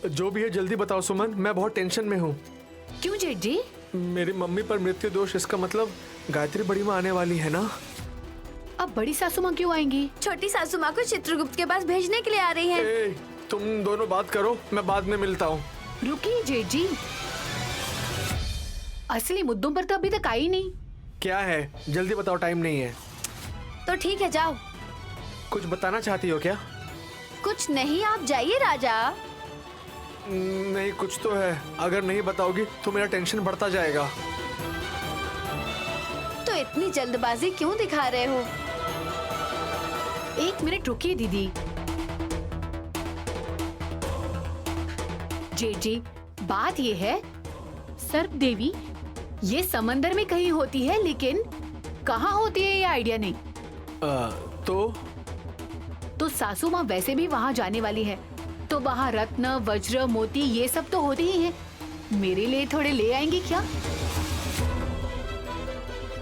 जो भी है जल्दी बताओ सुमन, मैं बहुत टेंशन में हूँ। क्यों जेठ जी? मेरी मम्मी पर मृत्यु दोष, इसका मतलब गायत्री बड़ी माँ आने वाली है ना। अब बड़ी सासू माँ क्यों आएंगी? छोटी सासू माँ को चित्रगुप्त के पास भेजने के लिए आ रही है। तुम दोनों बात करो, मैं बाद में मिलता हूँ। रुकिए जेठ जी, असली मुद्दों पर तो अभी तक आई नहीं। क्या है, जल्दी बताओ, टाइम नहीं है। तो ठीक है, जाओ। कुछ बताना चाहती हो क्या? कुछ नहीं, आप जाइए राजा। नहीं, कुछ तो है। अगर नहीं बताओगी तो मेरा टेंशन बढ़ता जाएगा। तो इतनी जल्दबाजी क्यों दिखा रहे हो? एक मिनट रुकिए दीदी। जेठ जी, बात ये है, सर्प देवी ये समंदर में कहीं होती है, लेकिन कहाँ होती है ये आइडिया नहीं। तो सासू माँ वैसे भी वहाँ जाने वाली है, तो वहाँ रत्न, वज्र, मोती ये सब तो होती ही है। मेरे लिए थोड़े ले आएंगी क्या?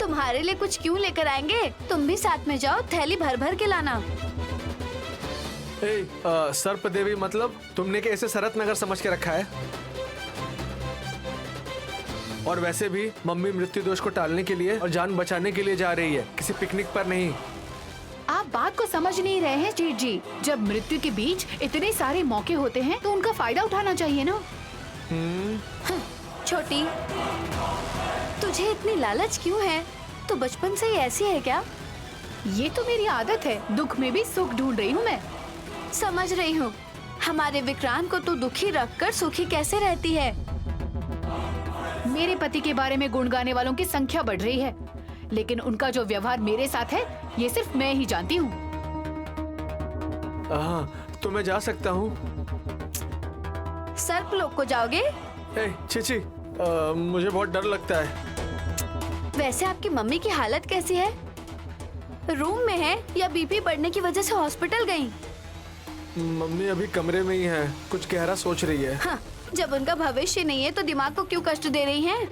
तुम्हारे लिए कुछ क्यों लेकर आएंगे? तुम भी साथ में जाओ, थैली भर भर के लाना। सर्प देवी मतलब तुमने क्या इसे शरत नगर समझ के रखा है? और वैसे भी मम्मी मृत्यु दोष को टालने के लिए और जान बचाने के लिए जा रही है, किसी पिकनिक पर नहीं। आप बात को समझ नहीं रहे हैं जीत जी। जब मृत्यु के बीच इतने सारे मौके होते हैं तो उनका फायदा उठाना चाहिए ना। छोटी, तुझे इतनी लालच क्यों है? तो बचपन से ही ऐसी है क्या? ये तो मेरी आदत है, दुख में भी सुख ढूंढ रही हूँ मैं। समझ रही हूँ। हमारे विक्रांत को तू दुखी रखकर सुखी कैसे रहती है? मेरे पति के बारे में गुण गाने वालों की संख्या बढ़ रही है, लेकिन उनका जो व्यवहार मेरे साथ है ये सिर्फ मैं ही जानती हूँ। तो मैं जा सकता हूँ? सर्प लोग को जाओगे? चीची, मुझे बहुत डर लगता है। वैसे आपकी मम्मी की हालत कैसी है? रूम में है या बीपी बढ़ने की वजह से हॉस्पिटल गई? मम्मी अभी कमरे में ही है, कुछ गहरा सोच रही है। हाँ, जब उनका भविष्य नहीं है तो दिमाग को क्यों कष्ट दे रही हैं?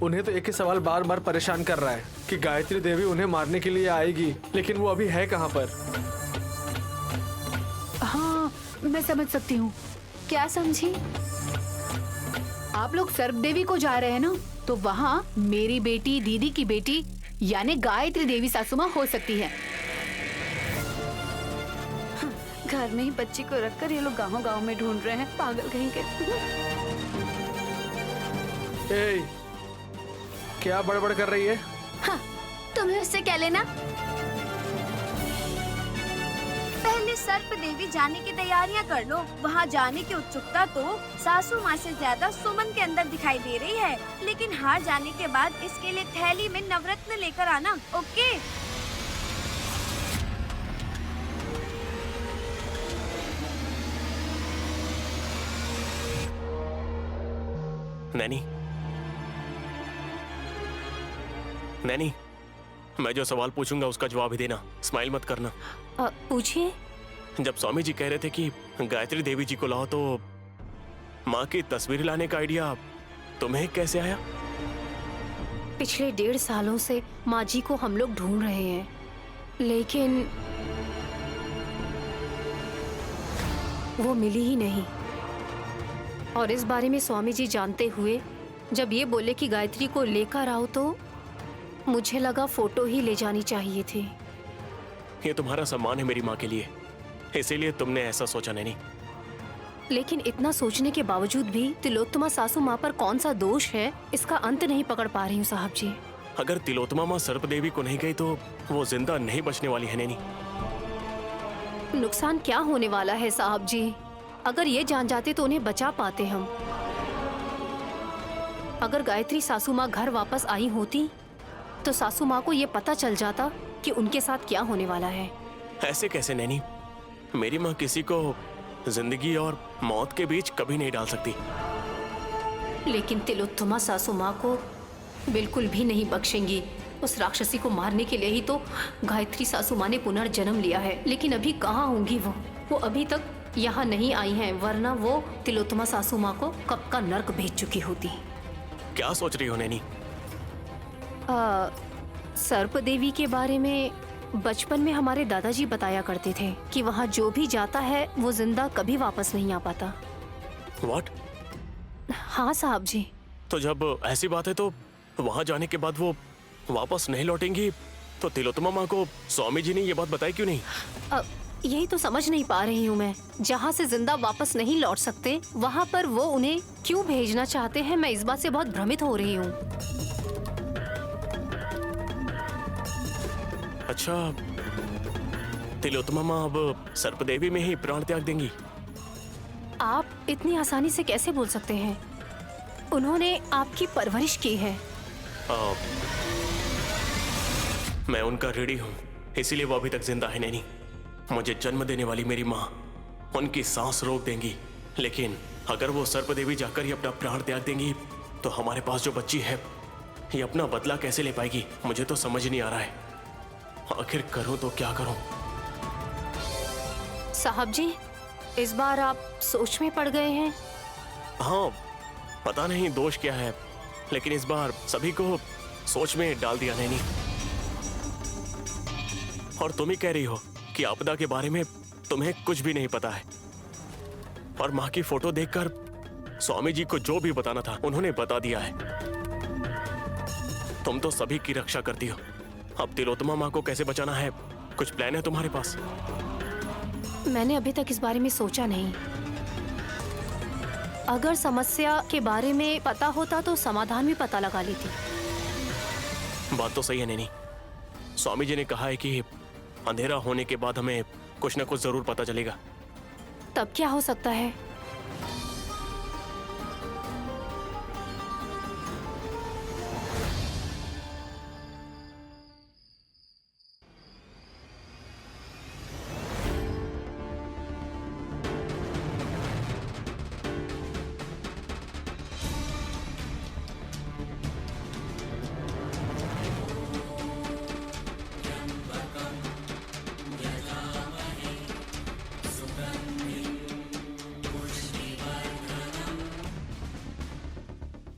उन्हें तो एक ही सवाल बार बार परेशान कर रहा है कि गायत्री देवी उन्हें मारने के लिए आएगी, लेकिन वो अभी है कहाँ पर? हाँ, मैं समझ सकती हूँ। क्या समझी? आप लोग सर्प देवी को जा रहे हैं ना, तो वहाँ मेरी बेटी, दीदी की बेटी यानी गायत्री देवी सासू माँ हो सकती है। घर में ही बच्ची को रखकर ये लोग गाँव-गाँव में ढूंढ रहे हैं, पागल कहीं के। क्या बड़बड़ कर रही है? हाँ, तुम्हें उससे क्या लेना? पहले सर्प देवी जाने की तैयारियां कर लो। वहाँ जाने की उत्सुकता तो सासू माँ से ज्यादा सुमन के अंदर दिखाई दे रही है, लेकिन हार जाने के बाद इसके लिए थैली में नवरत्न लेकर आना। ओके? नैनी, नैनी, मैं जो सवाल पूछूंगा उसका जवाब ही देना, स्माइल मत करना। पूछिए। जब स्वामी जी कह रहे थे कि गायत्री देवी जी को लाओ, तो माँ की तस्वीर लाने का आइडिया तुम्हें कैसे आया? पिछले 1.5 सालों से माँ जी को हम लोग ढूंढ रहे हैं, लेकिन वो मिली ही नहीं। और इस बारे में स्वामी जी जानते हुए जब ये बोले कि गायत्री को लेकर आओ, तो मुझे लगा फोटो ही ले जानी चाहिए थी। ये तुम्हारा सम्मान है मेरी माँ के लिए, इसीलिए तुमने ऐसा सोचा नहीं। लेकिन इतना सोचने के बावजूद भी तिलोत्तमा सासू माँ पर कौन सा दोष है, इसका अंत नहीं पकड़ पा रही हूँ साहब जी। अगर तिलोत्तमा माँ सर्प देवी को नहीं गई तो वो जिंदा नहीं बचने वाली है नैनी। नुकसान क्या होने वाला है साहब जी? अगर ये जान जाते तो उन्हें बचा पाते हम। अगर गायत्री सासू माँ घर वापस आई होती तो सासू माँ को ये पता चल जाता कि उनके साथ क्या होने वाला है। ऐसे कैसे नैनी? मेरी माँ किसी को जिंदगी और मौत के बीच कभी नहीं डाल सकती। लेकिन तिलोत्तमा सासू माँ को बिल्कुल भी नहीं बख्शेंगी। उस राक्षसी को मारने के लिए ही तो गायत्री सासू माँ ने पुनर्जन्म लिया है। लेकिन अभी कहाँ होंगी वो अभी तक यहाँ नहीं आई हैं, वरना वो तिलोत्तमा सासू माँ को कब का नर्क भेज चुकी होती। क्या सोच रही हो नैनी? सर्प देवी के बारे में बचपन में हमारे दादाजी बताया करते थे कि वहाँ जो भी जाता है वो जिंदा कभी वापस नहीं आ पाता। What? हाँ साहब जी। तो जब ऐसी बात है तो वहाँ जाने के बाद वो वापस नहीं लौटेंगी, तो तिलोत्तमा माँ को स्वामी जी ने ये बात बताई क्यों नहीं? यही तो समझ नहीं पा रही हूँ मैं। जहाँ से जिंदा वापस नहीं लौट सकते, वहाँ पर वो उन्हें क्यों भेजना चाहते हैं, मैं इस बात से बहुत भ्रमित हो रही हूँ। अच्छा, तिलोत्तमा माँ अब सर्पदेवी में ही प्राण त्याग देंगी? आप इतनी आसानी से कैसे बोल सकते हैं? उन्होंने आपकी परवरिश की है। मैं उनका ऋणी हूँ, इसीलिए वो अभी तक जिंदा है। नहीं, मुझे जन्म देने वाली मेरी माँ उनकी सांस रोक देंगी, लेकिन अगर वो सर्पदेवी जाकर ही अपना प्राण त्याग देंगी तो हमारे पास जो बच्ची है ये अपना बदला कैसे ले पाएगी? मुझे तो समझ नहीं आ रहा है। आखिर करूं तो क्या करूं? साहब जी, इस बार आप सोच में पड़ गए हैं। हाँ, पता नहीं दोष क्या है, लेकिन इस बार सभी को सोच में डाल दिया नैनी। और तुम ही कह रही हो कि आपदा के बारे में तुम्हें कुछ भी नहीं पता है। और माँ की फोटो देखकर स्वामी जी को जो भी बताना था उन्होंने बता दिया है। तुम तो सभी की रक्षा करती हो। अब तिलोत्तमा माँ को कैसे बचाना है, कुछ प्लान है तुम्हारे पास? मैंने अभी तक इस बारे में सोचा नहीं। अगर समस्या के बारे में पता होता तो समाधान भी पता लगा लेती। बात तो सही है नैनी। स्वामी जी ने कहा है कि अंधेरा होने के बाद हमें कुछ न कुछ जरूर पता चलेगा। तब क्या हो सकता है?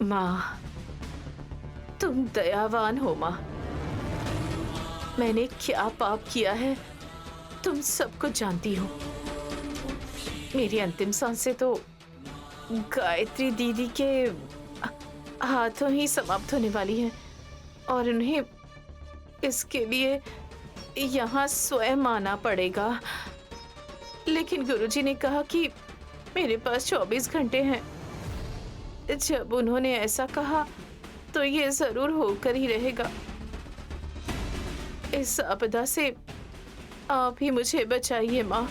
माँ, तुम दयावान हो माँ। मैंने क्या पाप किया है तुम सब कुछ जानती हो। मेरी अंतिम सांसें तो गायत्री दीदी के हाथों ही समाप्त होने वाली हैं और उन्हें इसके लिए यहाँ स्वयं आना पड़ेगा। लेकिन गुरुजी ने कहा कि मेरे पास 24 घंटे हैं। जब उन्होंने ऐसा कहा तो ये जरूर होकर ही रहेगा। इस आपदा से आप ही मुझे बचाइए माँ।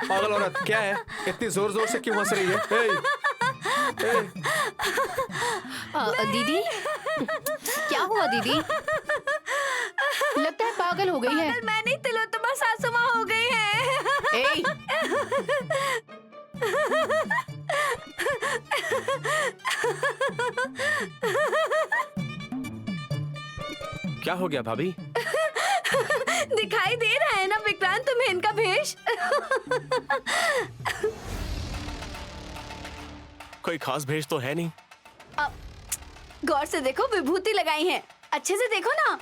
पागल औरत, क्या है? इतनी जोर जोर से क्यों हंस रही है? दीदी, क्या हुआ दीदी? लगता है पागल हो गई है। मैं नहीं, तिलोत्तमा सासू माँ हो गई है। क्या हो गया भाभी? दिखाई दे रहा है ना विक्रांत तुम्हें इनका भेष? कोई खास भेष तो है नहीं। अब गौर से देखो, विभूति लगाई है। अच्छे से देखो ना।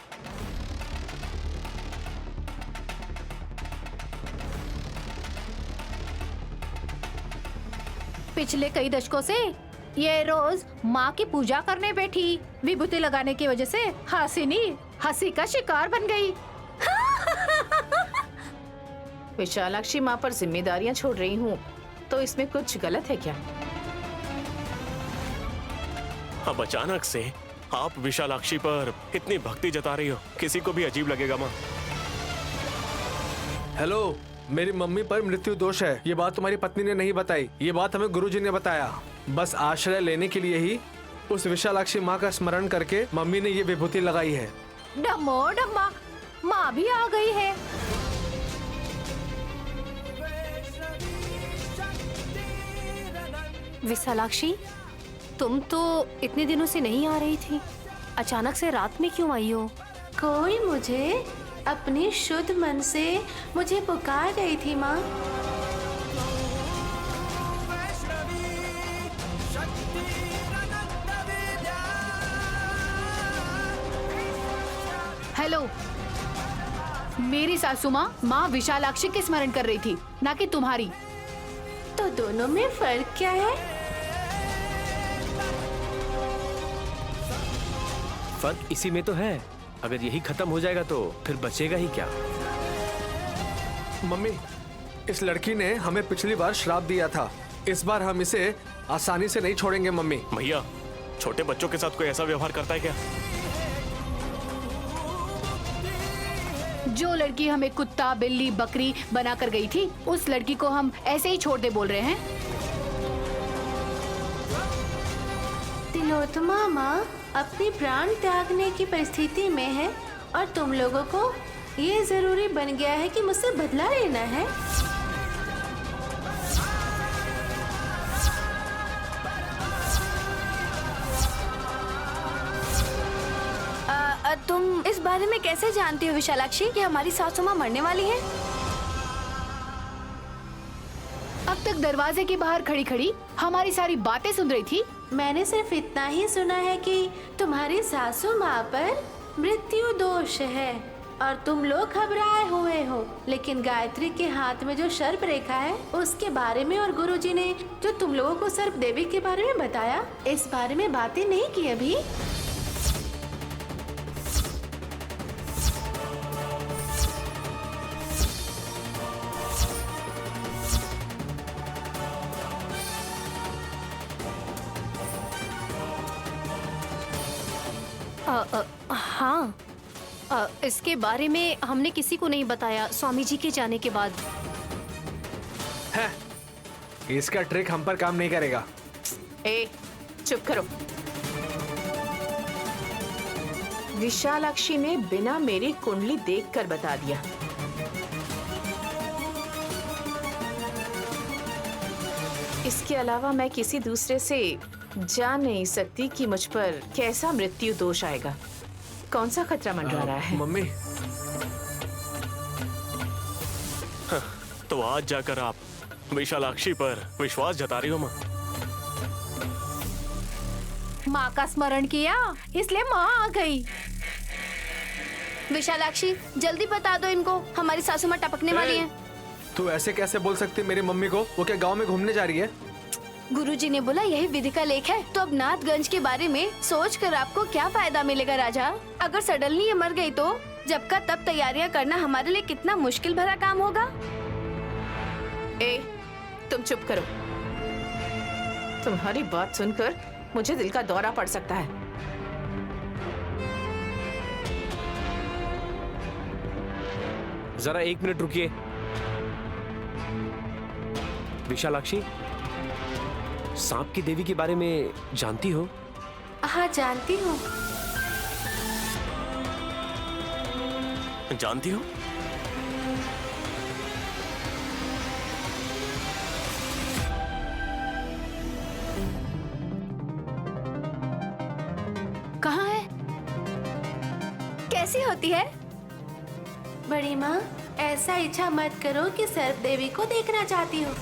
पिछले कई दशकों से ये रोज माँ की पूजा करने बैठी, विभूति लगाने की वजह से हासिनी हंसी का शिकार बन गई। विशालाक्षी माँ पर जिम्मेदारियां छोड़ रही हूँ तो इसमें कुछ गलत है क्या? अब अचानक से आप विशालाक्षी पर इतनी भक्ति जता रही हो, किसी को भी अजीब लगेगा माँ। हेलो, मेरी मम्मी पर मृत्यु दोष है। ये बात तुम्हारी पत्नी ने नहीं बताई, ये बात हमें गुरुजी ने बताया। बस आश्रय लेने के लिए ही उस विशालाक्षी माँ का स्मरण करके मम्मी ने ये विभूति लगाई है। डम्मो डम्मा, माँ भी आ गई है। विशालाक्षी, तुम तो इतने दिनों से नहीं आ रही थी, अचानक से रात में क्यों आई हो? कोई मुझे अपने शुद्ध मन से मुझे पुकार रही थी माँ। हेलो, मेरी सासू माँ विशालाक्षी की स्मरण कर रही थी, ना कि तुम्हारी। तो दोनों में फर्क क्या है? फर्क इसी में तो है। अगर यही खत्म हो जाएगा तो फिर बचेगा ही क्या? मम्मी, इस लड़की ने हमें पिछली बार श्राप दिया था। इस बार हम इसे आसानी से नहीं छोड़ेंगे मम्मी। भैया, छोटे बच्चों के साथ कोई ऐसा व्यवहार करता है क्या? जो लड़की हमें कुत्ता, बिल्ली, बकरी बनाकर गई थी, उस लड़की को हम ऐसे ही छोड़ दे बोल रहे हैं? तिलोत्तमा माँ अपनी प्राण त्यागने की परिस्थिति में है और तुम लोगों को ये जरूरी बन गया है कि मुझसे बदला लेना है। बारे में कैसे जानती हो विशालाक्षी कि हमारी सासू माँ मरने वाली है? अब तक दरवाजे के बाहर खड़ी खड़ी हमारी सारी बातें सुन रही थी। मैंने सिर्फ इतना ही सुना है कि तुम्हारी सासू माँ पर मृत्यु दोष है और तुम लोग घबराए हुए हो। लेकिन गायत्री के हाथ में जो सर्प रेखा है उसके बारे में और गुरुजी ने जो तुम लोगों को सर्प देवी के बारे में बताया, इस बारे में बातें नहीं की अभी। हाँ, इसके बारे में हमने किसी को नहीं बताया स्वामी जी के जाने के बाद। है, इसका ट्रिक हम पर काम नहीं करेगा। ए, चुप करो। विशालाक्षी ने बिना मेरी कुंडली देखकर बता दिया। इसके अलावा मैं किसी दूसरे से जान नहीं सकती कि मुझ पर कैसा मृत्यु दोष आएगा, कौन सा खतरा मंडरा रहा है। मम्मी, तो आज जाकर आप विशालाक्षी पर विश्वास जता रही हो माँ? माँ का स्मरण किया इसलिए माँ आ गई। विशालाक्षी जल्दी बता दो इनको, हमारी सासू माँ टपकने वाली है। तू ऐसे कैसे बोल सकती मेरी मम्मी को? वो क्या गांव में घूमने जा रही है? गुरुजी ने बोला यही विधि का लेख है, तो अब नाथगंज के बारे में सोचकर आपको क्या फायदा मिलेगा राजा? अगर सडनली ये मर गई तो जब का तब तैयारियां करना हमारे लिए कितना मुश्किल भरा काम होगा। ए, तुम चुप करो। तुम्हारी बात सुनकर मुझे दिल का दौरा पड़ सकता है। जरा 1 मिनट रुकिए। विशालाक्षी, सांप की देवी के बारे में जानती हो? हाँ, जानती हूँ। जानती हो? कहाँ है? कैसी होती है? बड़ी माँ, ऐसा इच्छा मत करो कि सर्प देवी को देखना चाहती हो।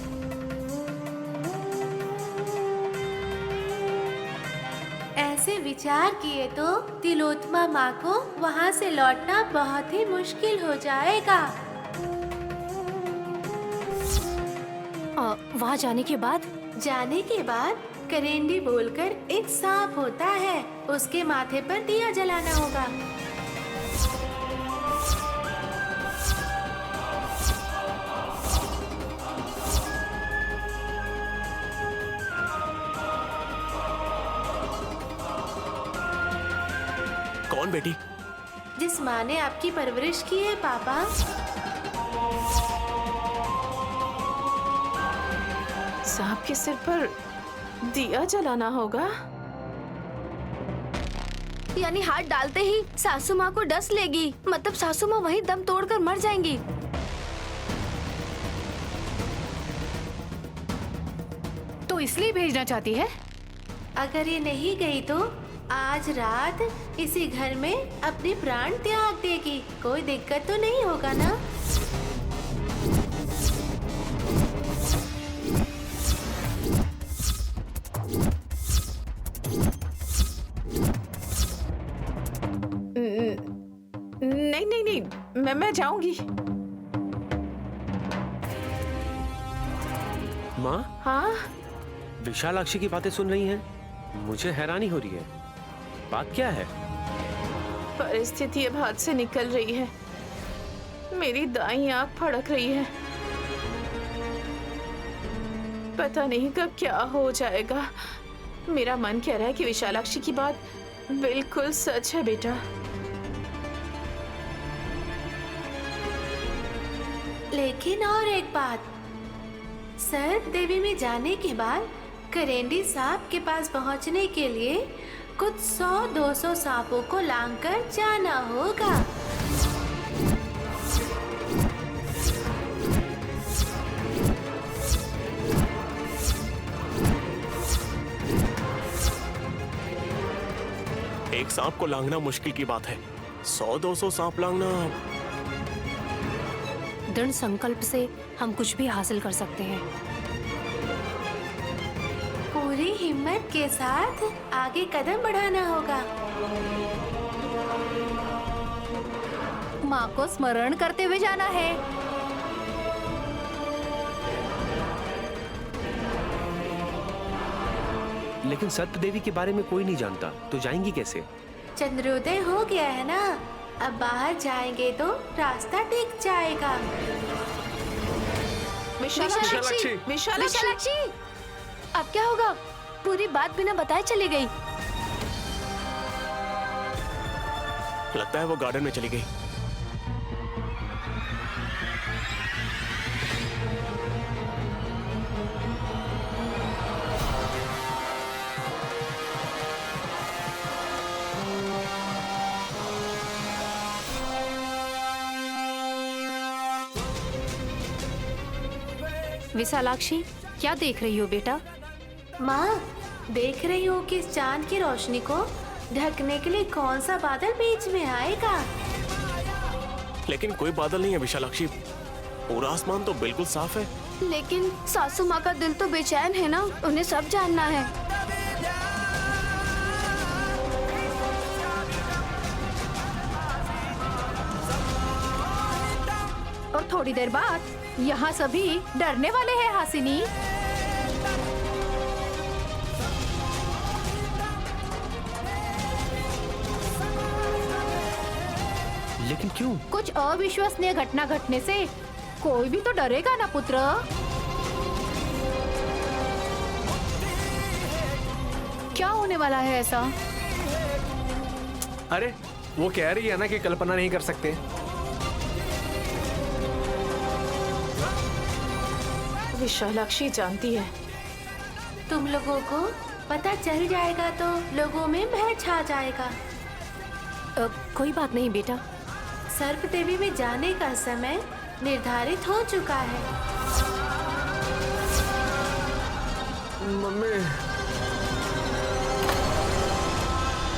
ऐसे विचार किए तो तिलोत्तमा माँ को वहाँ से लौटना बहुत ही मुश्किल हो जाएगा। वहाँ जाने के बाद? जाने के बाद करेंडी बोलकर एक सांप होता है, उसके माथे पर दिया जलाना होगा। कौन बेटी? जिस माँ ने आपकी परवरिश की है पापा। सांप के सिर पर दिया जलाना होगा। यानी हाथ डालते ही सासू माँ को डस लेगी, मतलब सासू माँ वहीं दम तोड़कर मर जाएंगी। तो इसलिए भेजना चाहती है? अगर ये नहीं गई तो आज रात इसी घर में अपने प्राण त्याग देगी। कोई दिक्कत तो नहीं होगा ना? नहीं नहीं नहीं, मैं जाऊंगी। माँ, हाँ, विशालाक्षी की बातें सुन रही हैं? मुझे हैरानी हो रही है। बात क्या है? परिस्थिति अब हाथ से निकल रही है। मेरी दाईं आंख फड़क रही है। पता नहीं कब क्या हो जाएगा। मेरा मन कह रहा है कि विशालाक्षी की बात बिल्कुल सच है बेटा। लेकिन और एक बात, सर्प देवी में जाने के बाद करेंडी सांप के पास पहुंचने के लिए कुछ 100-200 सांपों को लांघकर जाना होगा। एक सांप को लांघना मुश्किल की बात है, 100-200 सांप लांगना। दृढ़ संकल्प से हम कुछ भी हासिल कर सकते हैं। पूरी हिम्मत के साथ आगे कदम बढ़ाना होगा। माँ को स्मरण करते हुए जाना है। लेकिन सर्प देवी के बारे में कोई नहीं जानता, तो जाएंगी कैसे? चंद्रोदय हो गया है ना, अब बाहर जाएंगे तो रास्ता टिक जाएगा। विशालाक्षी, विशालाक्षी, अब क्या होगा? पूरी बात बिना बताए चली गई। लगता है वो गार्डन में चली गई। विशालाक्षी, क्या देख रही हो बेटा? माँ, देख रही हूँ कि इस चांद की रोशनी को ढकने के लिए कौन सा बादल बीच में आएगा। लेकिन कोई बादल नहीं है विशालाक्षी, पूरा आसमान तो बिल्कुल साफ है। लेकिन सासू माँ का दिल तो बेचैन है ना, उन्हें सब जानना है। और थोड़ी देर बाद यहाँ सभी डरने वाले हैं हासिनी। लेकिन क्यों? कुछ अविश्वसनीय घटना घटने से कोई भी तो डरेगा ना पुत्र। क्या होने वाला है ऐसा? अरे वो कह रही है ना कि कल्पना नहीं कर सकते। विशालाक्षी जानती है। तुम लोगों को पता चल जाएगा तो लोगों में भय छा जाएगा। कोई बात नहीं बेटा। सर्प देवी में जाने का समय निर्धारित हो चुका है।